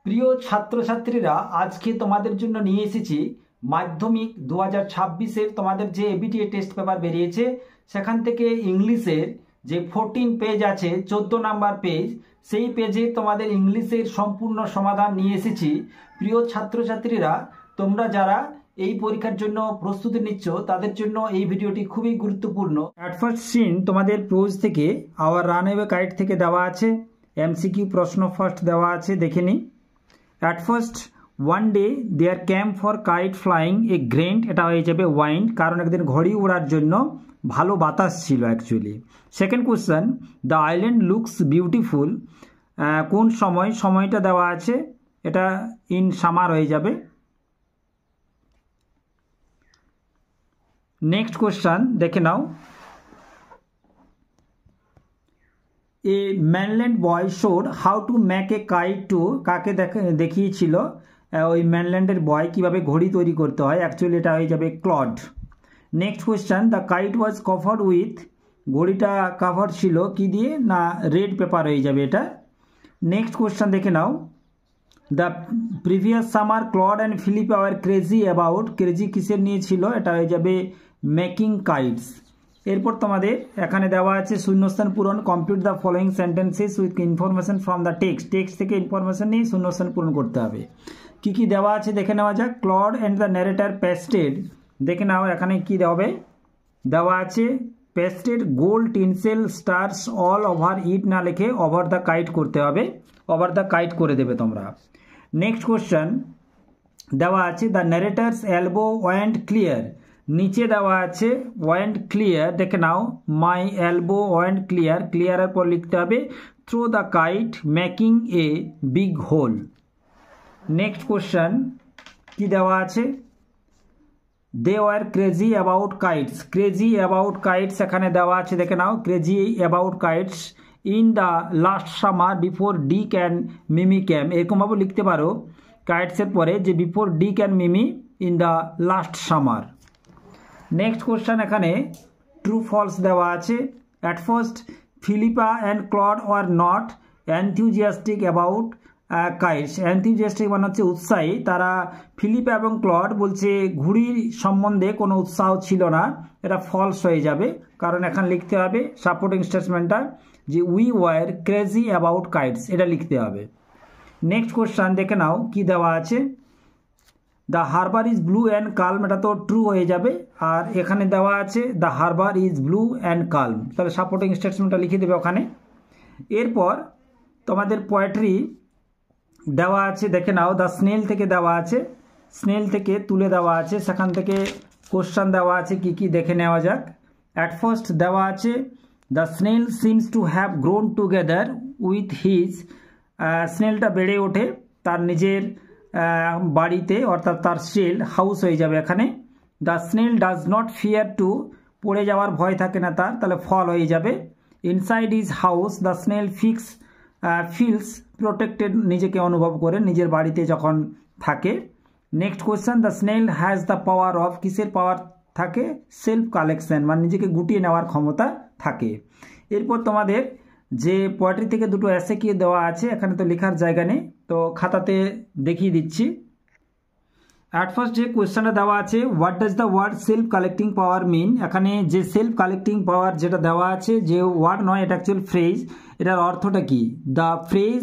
প্রিয় ছাত্রছাত্রীরা, আজকে তোমাদের জন্য নিয়ে এসেছি মাধ্যমিক 2026-এর তোমাদের যে এবিটিএ টেস্ট পেপার বেরিয়েছে সেখান থেকে ইংলিশের যে 14 পেজ আছে, 14 নাম্বার পেজ, সেই পেজে তোমাদের ইংলিশের সম্পূর্ণ সমাধান নিয়ে এসেছি। প্রিয় ছাত্রছাত্রীরা, তোমরা যারা এই পরীক্ষার জন্য প্রস্তুতি নিচ্ছ তাদের জন্য এই ভিডিওটি খুবই গুরুত্বপূর্ণ। অ্যাট ফার্স্ট সিন তোমাদের পেজ থেকে আওয়ার রানওয়ে গাইড থেকে দেওয়া আছে, এমসিকিউ প্রশ্ন ফার্স্ট দেওয়া আছে, দেখে নিই। At first, one day there came for kite flying a grant, এটা হয়ে যাবে wind, কারণ একদিন ঘড়ি ওড়ার জন্য ভালো বাতাস ছিল actually. Second question, the island looks beautiful, কোন সময়, সময়টা দেওয়া আছে, এটা ইন সামার হয়ে যাবে। নেক্সট কোশ্চেন দেখে নাও, a mainland boy showed how to make a kite to, কাকে দেখিয়েছিল ওই ম্যানল্যান্ডের বয় কীভাবে ঘড়ি তৈরি করতে হয়, অ্যাকচুয়ালি এটা হয়ে যাবে ক্লড। Next question, the kite was covered with, ঘড়িটা কাভার ছিল কি দিয়ে, না রেড পেপার হয়ে যাবে এটা। নেক্সট কোয়েশ্চেন দেখে নাও, the previous summer Claude and Philippa were crazy about, crazy কিসের নিয়ে ছিল, এটা হয়ে যাবে মেকিং কাইটস। এরপর তোমাদের এখানে দেওয়া আছে শূন্যস্থান পূরণ, complete the following sentences with information from the text, text থেকে ইনফরমেশন নিয়ে শূন্যস্থান পূরণ করতে হবে। কি কি দেওয়া আছে দেখে নেওয়া যাক। Claude and the narrator pasted, দেখে নাও এখানে কি হবে, দেওয়া আছে pasted gold tinsel stars all over it, না লিখে ওভার দ্য কাইট করতে হবে, ওভার দ্য কাইট করে দেবে তোমরা। নেক্সট কোশ্চেন দেওয়া আছে the narrator's elbow went clear, নিচে দেওয়া আছে ওয়েন্ট ক্লিয়ার, দেখে নাও মাই এলবো ওয়েন্ট ক্লিয়ার, ক্লিয়ারের পর লিখতে হবে through the kite making a big hole. Next question কি দেওয়া আছে, they were crazy about kites, crazy about kites এখানে দেওয়া আছে, দেখে নাও crazy about kites in the last summer before Dick and Mimi came, এরকমভাবে লিখতে পারো কাইটসের পরে যে before Dick and Mimi in the last summer. Next question এখানে ট্রু ফলস দেওয়া আছে। At first Philippa and Claude were not enthusiastic about kites, enthusiastic মানে হচ্ছে উৎসাহী, তারা ফিলিপা এবং ক্লড বলছে ঘুড়ির সম্বন্ধে কোনো উৎসাহ ছিল না, এটা ফলস হয়ে যাবে, কারণ এখানে লিখতে হবে সাপোর্টিং স্টেটমেন্টটা যে we were crazy about kites, এটা লিখতে হবে। নেক্সট কোশ্চেন দেখে নাও কি দেওয়া আছে, the harbour is blue and calm, এটা তো ট্রু হয়ে যাবে, আর এখানে দেওয়া আছে the harbour is blue and calm, তাহলে সাপোর্টিং স্টেটমেন্টটা লিখে দেবে ওখানে। এরপর তোমাদের পোয়েট্রি দেওয়া আছে, দেখে নাও দ্য স্নেল থেকে দেওয়া আছে, স্নেল থেকে তুলে দেওয়া আছে, সেখান থেকে কোশ্চেন দেওয়া আছে কি কি দেখে নেওয়া যাক। অ্যাট ফার্স্ট দেওয়া আছে the snail seems to have grown together with his, স্নেলটা বেড়ে ওঠে তার নিজের বাড়িতে, অর্থাৎ তার শেল, হাউস হয়ে যাবে এখানে। The snail does not fear two, পড়ে যাওয়ার ভয় থাকে না তার, তাহলে ফল হয়ে যাবে। Inside is house the snail feels protected, নিজেকে অনুভব করে নিজের বাড়িতে যখন থাকে। Next question, the snail has the power of, কিসের পাওয়ার থাকে, সেলফ কালেকশন, মানে নিজেকে গুটিয়ে নেওয়ার ক্ষমতা থাকে। এরপর তোমাদের যে পোয়েট্রি থেকে দুটো এসে কি দেওয়া আছে, এখানে তো লেখার জায়গা নেই, তো খাতাতে দেখিয়ে দিচ্ছি। অ্যাট ফার্স্ট যে কোয়েশ্চেনটা দেওয়া আছে, what does the word self collecting power mean, এখানে যে সেলফ কালেক্টিং পাওয়ার যেটা দেওয়া আছে, যে ওয়ার্ড নয় এটা অ্যাকচুয়াল ফ্রেজ, এটার অর্থটা কি, the phrase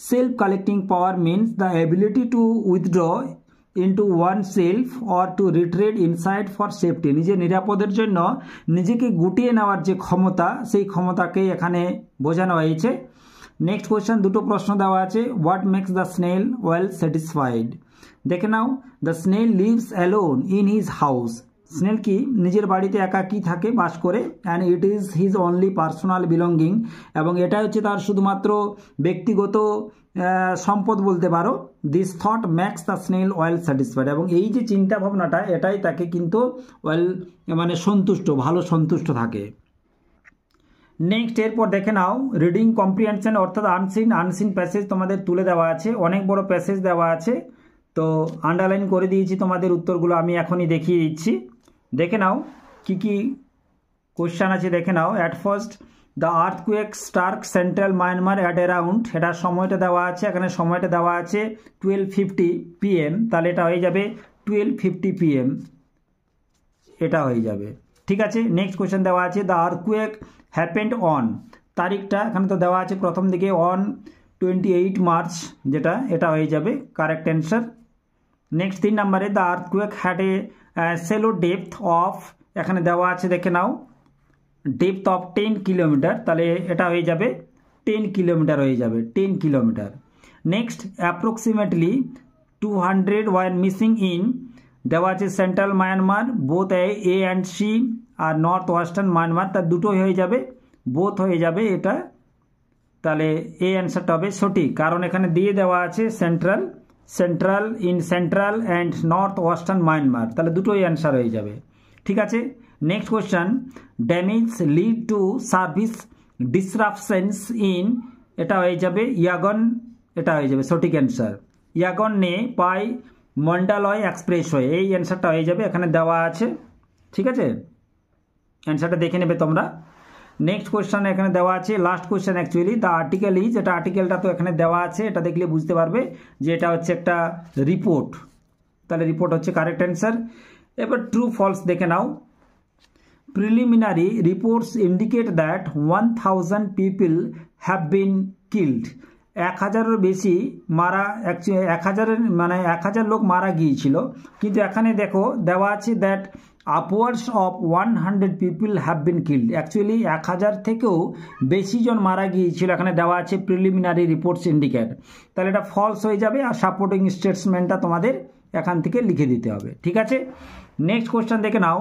self collecting power means the ability to withdraw into one self or to retreat inside for safety, নিজের নিরাপদের জন্য নিজেকে গুটিয়ে নেওয়ার যে ক্ষমতা, সেই ক্ষমতাকেই এখানে বোঝানো হয়েছে। নেক্সট কোয়েশ্চেন দুটো প্রশ্ন দেওয়া আছে, what makes the snail well satisfied, দেখে নাও the snail lives alone in his house, snail কি নিজের বাড়িতে একাকী থাকে, বাস করে, and it is his only personal belonging, এবং এটা হচ্ছে তার শুধুমাত্র ব্যক্তিগত সম্পদ বলতে পারো। This thought makes the snail well satisfied, এবং এই যে চিন্তা ভাবনাটা এটাই তাকে কিন্তু ওয়েল মানে সন্তুষ্ট, ভালো সন্তুষ্ট থাকে। নেক্সট এরপর দেখে নাও রিডিং কম্প্রিহেনশন, অর্থাৎ আনসিন প্যাসেজ তোমাদের তুলে দেওয়া আছে, অনেক বড় প্যাসেজ দেওয়া আছে, তো আন্ডারলাইন করে দিয়েছি তোমাদের উত্তরগুলো আমি এখনই দেখিয়ে দিচ্ছি। দেখে নাও কি কি কোশ্চেন আছে, দেখে নাও। At first the earthquake struck central Myanmar at around, এটা সময়টা দেওয়া আছে, এখানে সময়টা দেওয়া আছে 12:50 PM, তাহলে এটা হয়ে যাবে 12:50 PM, এটা হয়ে যাবে। ঠিক আছে, নেক্সট কোয়েশ্চেন দেওয়া আছে দ্য আর্থকুয়েক হ্যাপেন্ড অন, তারিখটা এখানে তো দেওয়া আছে প্রথম দিকে অন 28 মার্চ, যেটা এটা হয়ে যাবে কারেক্ট অ্যান্সার। নেক্সট 3 নম্বরে the earthquake had a shallow depth of, এখানে দেওয়া আছে দেখে নাও ডেপথ অফ 10 কিলোমিটার, তাহলে এটা হয়ে যাবে 10 কিলোমিটার হয়ে যাবে, 10 kilometre. Next approximately 200 were missing in, দেওয়া আছে central Myanmar, both A and C, আর নর্থ ওয়েস্টার্ন মায়ানমার, তার দুটোই হয়ে যাবে, বোথ হয়ে যাবে এটা, তাহলে এই অ্যান্সারটা হবে সঠিক, কারণ এখানে দিয়ে দেওয়া আছে central in central and north western Myanmar, তাহলে দুটোই অ্যান্সার হয়ে যাবে। ঠিক আছে, next question damage lead to service disruptions in, এটা হয়ে যাবে ইয়াগন, এটা হয়ে যাবে সঠিক অ্যান্সার। ইয়াগন নে পাই মন্ডালয় এক্সপ্রেসওয়ে, এই অ্যান্সারটা হয়ে যাবে, এখানে দেওয়া আছে। ঠিক আছে, অ্যান্সারটা দেখে নেবে তোমরা। নেক্সট কোয়েশ্চেন এখানে দেওয়া আছে, last question actually, the article is, এটা আর্টিকেলটা তো এখানে দেওয়া আছে, এটা দেখলে বুঝতে পারবে যে এটা হচ্ছে একটা রিপোর্ট, তাহলে রিপোর্ট হচ্ছে কারেক্ট অ্যান্সার। এবার ট্রু ফলস দেখে নাও। Preliminary reports indicate that 1000 people have been killed, 1000-এর বেশি মারা, 1000 লোক মারা গিয়েছিল, কিন্তু এখানে দেখো দেওয়া আছে that upwards of 100 people have been killed, actually 1000 থেকেও বেশি জন মারা গিয়েছিল, এখানে দেওয়া আছে প্রিলিমিনারি রিপোর্টস ইন্ডিকেট, তাহলে এটা ফলস হয়ে যাবে, আর সাপোর্টিং স্টেটমেন্টটা তোমাদের এখান থেকে লিখে দিতে হবে। ঠিক আছে, নেক্সট কোয়েশ্চেন দেখে নাও,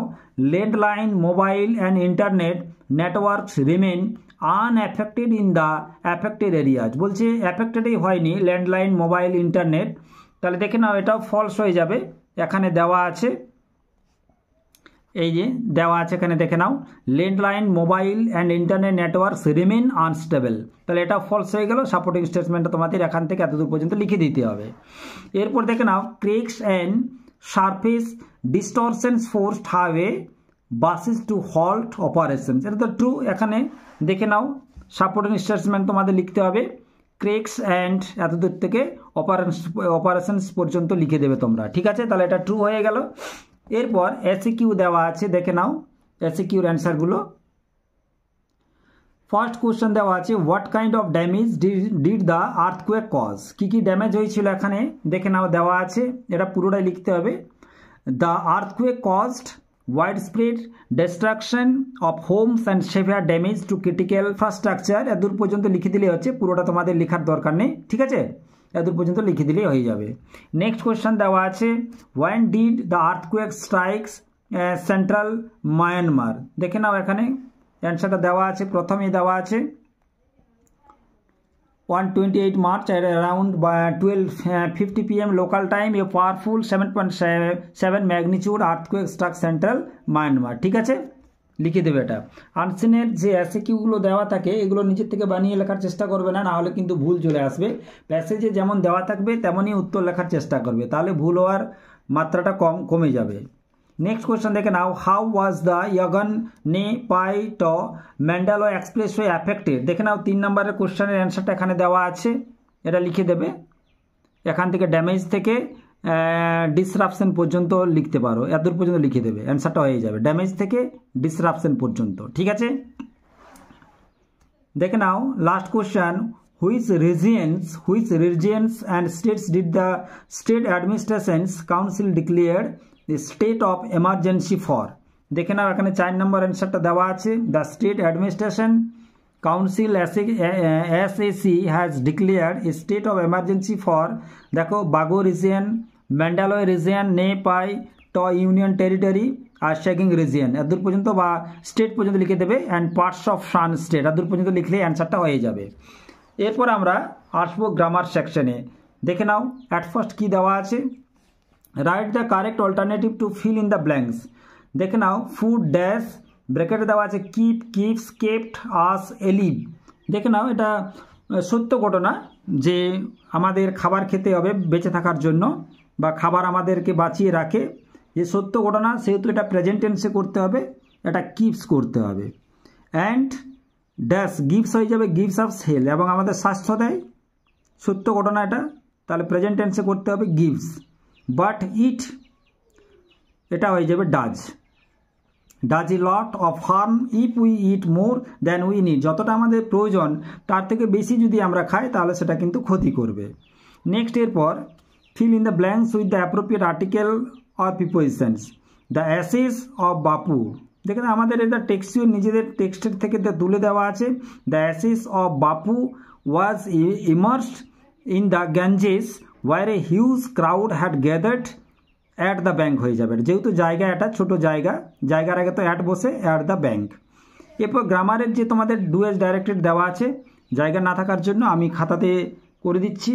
landline mobile and internet networks remain unaffected in the affected areas, বলছে অ্যাফেক্টেডই হয়নি ল্যান্ডলাইন মোবাইল ইন্টারনেট, তাহলে দেখে নাও এটাও ফলস হয়ে যাবে, এখানে দেওয়া আছে, এই যে দেওয়া আছে এখানে দেখে নাও landline mobile and internet networks remain unstable, তাহলে এটা ফলস হয়ে গেল, সাপোর্টিং স্টেটমেন্টটা তোমাদের এখান থেকে এতদূর পর্যন্ত লিখে দিতে হবে। এরপর দেখে নাও cracks and surface distortions forced highway buses to halt operation, এটা তো ট্রু, এখানে দেখে নাও সাপোর্টিং স্টেটমেন্ট তোমাদের লিখতে হবে, ক্রেক্স অ্যান্ড এতদূর থেকে অপারেশনস পর্যন্ত লিখে দেবে তোমরা। ঠিক আছে, তাহলে এটা ট্রু হয়ে গেল। এরপর এসিকিউ দেওয়া আছে, দেখে নাও এসিকিউর অ্যান্সারগুলো। ফার্স্ট কোশ্চেন দেওয়া আছে what kind of damage did the earthquake cause, কী কী ড্যামেজ হয়েছিল এখানে দেখে নাও দেওয়া আছে, এটা পুরোটাই লিখতে হবে। The earthquake caused widespread destruction of homes and severe damage to critical infrastructure, এদূর পর্যন্ত লিখে দিলে হচ্ছে, পুরোটা তোমাদের লেখার দরকার নেই। ঠিক আছে, এদূর পর্যন্ত লিখে দিলেই হয়ে যাবে। নেক্সট কোয়েশ্চেন দেওয়া আছে when did the earthquake strikes central Myanmar, দেখে নাও এখানে অ্যান্সারটা দেওয়া আছে, প্রথমেই দেওয়া আছে 128 March at around 12:50 PM local time, a powerful 7.7 magnitude earthquake struck central Myanmar। ঠিক আছে, লিখে দেবে এটা। আনসিনের যে এসিকিউগুলো দেওয়া থাকে এগুলো নিজের থেকে বানিয়ে লেখার চেষ্টা করবে না, নাহলে কিন্তু ভুল চলে আসবে। প্যাসেজে যেমন দেওয়া থাকবে তেমনই উত্তর লেখার চেষ্টা করবে, তাহলে ভুল হওয়ার মাত্রাটা কমে যাবে। নেক্সট কোয়েশ্চেন দেখে নাও হাউ ওয়াজ দ্য ইয়াগন নে পাই ট ম্যান্ডালয় এক্সপ্রেসওয়ে অ্যাফেক্টেড, দেখে নাও 3 নম্বরের কোয়েশ্চেনের অ্যান্সারটা এখানে দেওয়া আছে, এটা লিখে দেবে, এখান থেকে ড্যামেজ থেকে ডিসরাপশন পর্যন্ত লিখতে পারো, এতদূর পর্যন্ত লিখে দেবে, অ্যান্সারটা হয়ে যাবে ড্যামেজ থেকে ডিসরাপশন পর্যন্ত। ঠিক আছে, দেখে নাও last question which regions and states did the state administrations council declared the state of emergency for, দেখে নাও এখানে 4 নম্বর অ্যান্সারটা দেওয়া আছে the state administration council SAC has declared a state of emergency for, দেখো বাগো region, ম্যান্ডালয় region, Nay Pyi Taw union territory আর Sagaing region, এদূর পর্যন্ত বা স্টেট পর্যন্ত লিখে দেবে, and parts of Shan state, এদূর পর্যন্ত লিখলে অ্যান্সারটা হয়ে যাবে। এরপর আমরা আসবো গ্রামার সেকশনে, দেখে নাও অ্যাট ফার্স্ট কী দেওয়া আছে, write the correct alternative to feel in the blanks, দেখে নাও ফুড ড্যাশ ব্র্যাকেটে দেওয়া আছে কিপ, কিপস, কেপ্ট, আস, এলিভ, দেখে নাও এটা সত্য ঘটনা যে আমাদের খাবার খেতে হবে বেঁচে থাকার জন্য, বা খাবার আমাদেরকে বাঁচিয়ে রাখে, যে সত্য ঘটনা, সেহেতু এটা প্রেজেন্ট টেন্সে করতে হবে, এটা কিপস করতে হবে। অ্যান্ড ড্যাশ গিভস হয়ে যাবে গিভস অফ সেল, এবং আমাদের স্বাস্থ্য দেয়, সত্য ঘটনা এটা, তাহলে প্রেজেন্ট টেন্সে করতে হবে গিভস। বাট ইট, এটা হয়ে যাবে does. Does he lot of harm if we eat more than we need, যতটা আমাদের প্রয়োজন তার থেকে বেশি যদি আমরা খাই তাহলে সেটা কিন্তু ক্ষতি করবে। নেক্সট এরপর fill in the blanks with the appropriate article or prepositions. The ashes of Bapu, দেখেন আমাদের এটা টেক্সচুয়াল নিজেদের টেক্সটের থেকে তুলে দেওয়া আছে। The ashes of Bapu was immersed in the Ganges where a huge crowd had gathered at the bank হয়ে যাবে, যেহেতু জায়গা একটা ছোট জায়গার আগে তো অ্যাট বসে, অ্যাট দ্য ব্যাঙ্ক। এরপর গ্রামারের যে তোমাদের ডুয়েস ডাইরেক্টেড দেওয়া আছে, জায়গা না থাকার জন্য আমি খাতাতে করে দিচ্ছি।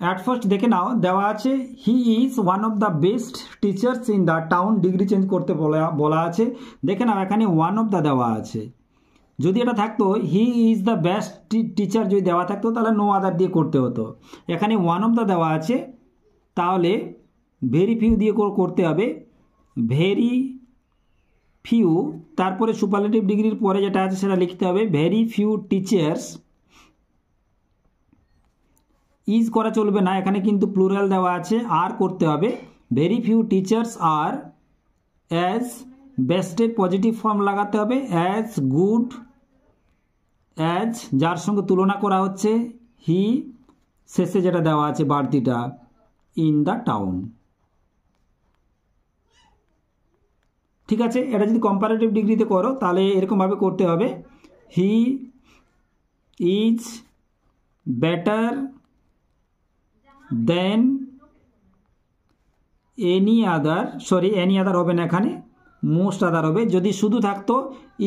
অ্যাট ফার্স্ট দেখে নাও, দেওয়া আছে he is one of the best teachers in the town, degree change করতে বলা আছে। দেখে নাও এখানে ওয়ান অফ দ্য দেওয়া আছে, যদি এটা থাকতো he is the best teacher যদি দেওয়া থাকতো তাহলে নো আদার দিয়ে করতে হতো। এখানে ওয়ান অফ দ্য দেওয়া আছে, তাহলে ভেরি ফিউ দিয়ে করতে হবে, ভেরি ফিউ, তারপরে সুপারলেটিভ ডিগ্রির পরে যেটা আছে সেটা লিখতে হবে ভেরি ফিউ টিচার্স। ইজ করা চলবে না, এখানে কিন্তু প্লুরাল দেওয়া আছে, আর করতে হবে ভেরি ফিউ টিচার্স আর অ্যাজ, বেস্টের পজিটিভ ফর্ম লাগাতে হবে অ্যাজ গুড অ্যাজ, যার সঙ্গে তুলনা করা হচ্ছে হি, শেষে যেটা দেওয়া আছে বাড়তিটা ইন দ্য টাউন। ঠিক আছে, এটা যদি কম্পারেটিভ ডিগ্রিতে করো তাহলে এরকমভাবে করতে হবে he is better than any other, any other হবে না, এখানে মোস্ট আদার হবে। যদি শুধু থাকতো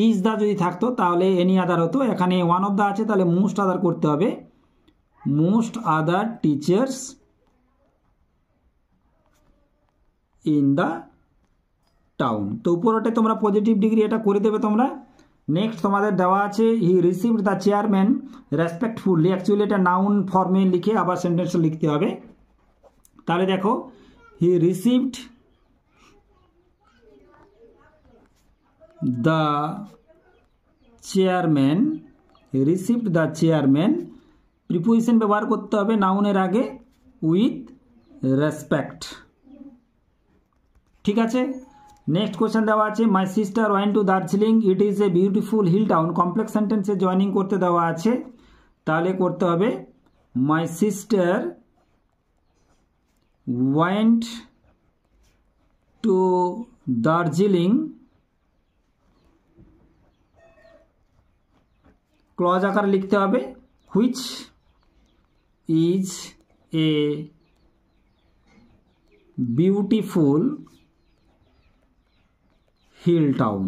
ইজ দা যদি থাকতো তাহলে এনি আদার হতো, এখানে ওয়ান অফ দা আছে তাহলে মোস্ট আদার করতে হবে, most other teachers in the town. তো উপরটায় তোমরা পজিটিভ ডিগ্রি এটা করে দেবে তোমরা। নেক্সট তোমাদের দেওয়া আছে হি received the chairman respectfully, actually এটা নাউন ফর্মে লিখে আবার সেন্টেন্সটা লিখতে হবে। তাহলে দেখো হি received the chairman, received the chairman, preposition ব্যবহার করতে হবে নাউনের আগে উইথ রেসপেক্ট। ঠিক আছে, নেক্সট কোয়েশ্চেন দেওয়া আছে my sister went to Darjeeling, it is a beautiful hill town, complex সেন্টেন্সে জয়েনিং করতে দেওয়া আছে, তাহলে করতে হবে my sister went to Darjeeling, clause আকারে লিখতে হবে which is a beautiful hill town.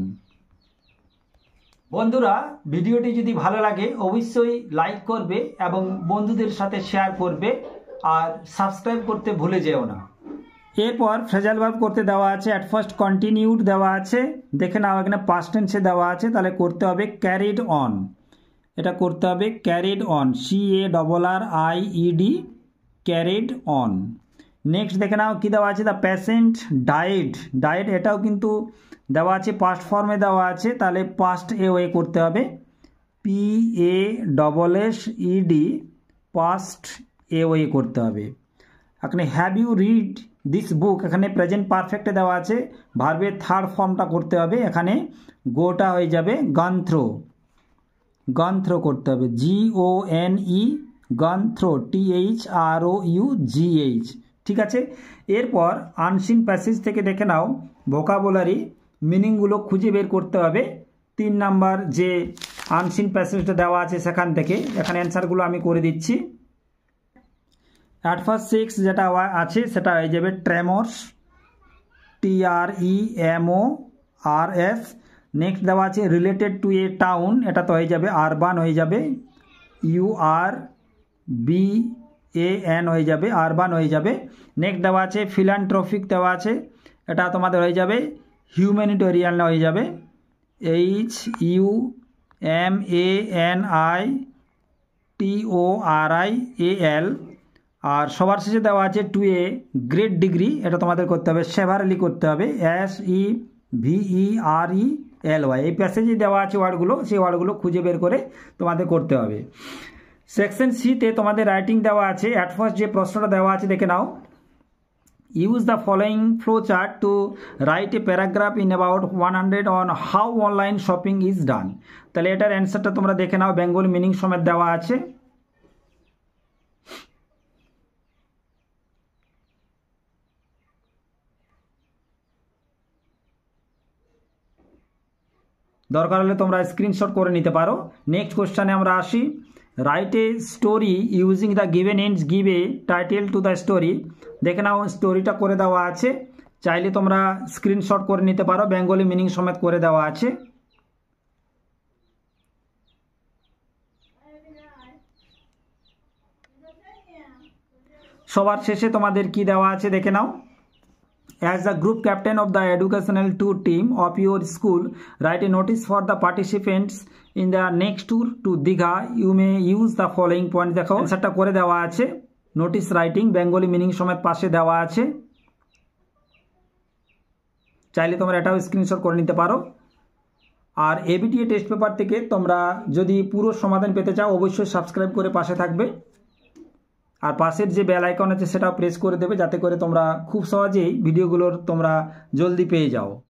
বন্ধুরা ভিডিওটি যদি ভালো লাগে অবশ্যই লাইক করবে এবং বন্ধুদের সাথে শেয়ার করবে, আর সাবস্ক্রাইব করতে ভুলে যেও না। এরপর ফ্রেজাল ভার্ব করতে দেওয়া আছে, অ্যাট ফার্স্ট কন্টিনিউড দেওয়া আছে, দেখে নাও এখানে পাস্ট টেন্সে দেওয়া আছে, তাহলে করতে হবে ক্যারিড অন, এটা করতে হবে carried on, CARRIED, carried on. Next দেখে নাও কি দেওয়া আছে, দ্য পেশেন্ট ডায়েড, এটাও কিন্তু দেওয়া আছে পাস্ট ফর্মে দেওয়া আছে, তাহলে পাস্ট এ ওয়ে করতে হবে PASSED, পাস্ট এ ওয়ে করতে হবে। এখানে have you read this book, এখানে প্রেজেন্ট পারফেক্টে দেওয়া আছে, ভার্বের থার্ড ফর্মটা করতে হবে, এখানে গোটা হয়ে যাবে গন্থ্রো, গন্থ্রো করতে হবে GONE, গন্থ্রো THROUGH। ঠিক আছে, এরপর আনসিন প্যাসেজ থেকে দেখে নাও ভোকাবুলারি মিনিংগুলো খুঁজে বের করতে হবে। 3 নাম্বার যে আনসিন প্যাসেজটা দেওয়া আছে সেখান থেকে, এখানে অ্যান্সারগুলো আমি করে দিচ্ছি। অ্যাট ফার্স্ট 6 যেটা আছে সেটা হয়ে যাবে ট্রেমর্স, TREMORS। নেক্সট দেওয়া আছে রিলেটেড টু এ টাউন, এটা তো হয়ে যাবে আরবান হয়ে যাবে, URBAN হয়ে যাবে, আরবান হয়ে যাবে। নেক্সট দেওয়া আছে ফিলান্থ্রপিক দেওয়া আছে, এটা তোমাদের হয়ে যাবে হিউম্যানিটেরিয়ান হয়ে যাবে, HUMANITORIAL। আর সবার শেষে দেওয়া আছে টু এ গ্রেট ডিগ্রি, এটা তোমাদের করতে হবে সেভারেলি করতে হবে, SEVERELY LY। এই প্যাসেজে দেওয়া আছে ওয়ার্ডগুলো, সেই ওয়ার্ডগুলো খুঁজে বের করে তোমাদের করতে হবে। সেকশন সিতে তোমাদের রাইটিং দেওয়া আছে। অ্যাট ফার্স্ট যে প্রশ্নটা দেওয়া আছে দেখে নাও, use the following flow chart to write a paragraph in about 100 on how online shopping is done. তাহলে এটার অ্যান্সারটা তোমরা দেখে নাও, বেঙ্গলি মিনিং সমেত দেওয়া আছে। দরকার হলে তোমরা স্ক্রিনশট করে নিতে পারো। নেক্সট কোশ্চেনে আমরা আসি। Write a story using the given ends, give a title to the story. দেখে নাও স্টোরিটা করে দেওয়া আছে, চাইলে তোমরা স্ক্রিনশট করে নিতে পারো, বেঙ্গলি মিনিং সমেত করে দেওয়া আছে। সবার শেষে তোমাদের কি দেওয়া আছে দেখে নাও। As the group captain of the educational tour team of your school, write a notice for the participants in the next tour to Digha. You may use the following points. দেখো অ্যান্সারটা করে দেওয়া আছে, নোটিস রাইটিং বেঙ্গলি মিনিং সমেত পাশে দেওয়া আছে, চাইলে তোমরা এটাও স্ক্রিনশট করে নিতে পারো। আর এবিটিএ টেস্ট পেপার থেকে তোমরা যদি পুরো সমাধান পেতে চাও অবশ্যই সাবস্ক্রাইব করে পাশে থাকবে, আর পাশের যে বেল আইকন আছে সেটাও প্রেস করে দেবে, যাতে করে তোমরা খুব সহজেই ভিডিওগুলোর তোমরা জলদি পেয়ে যাও।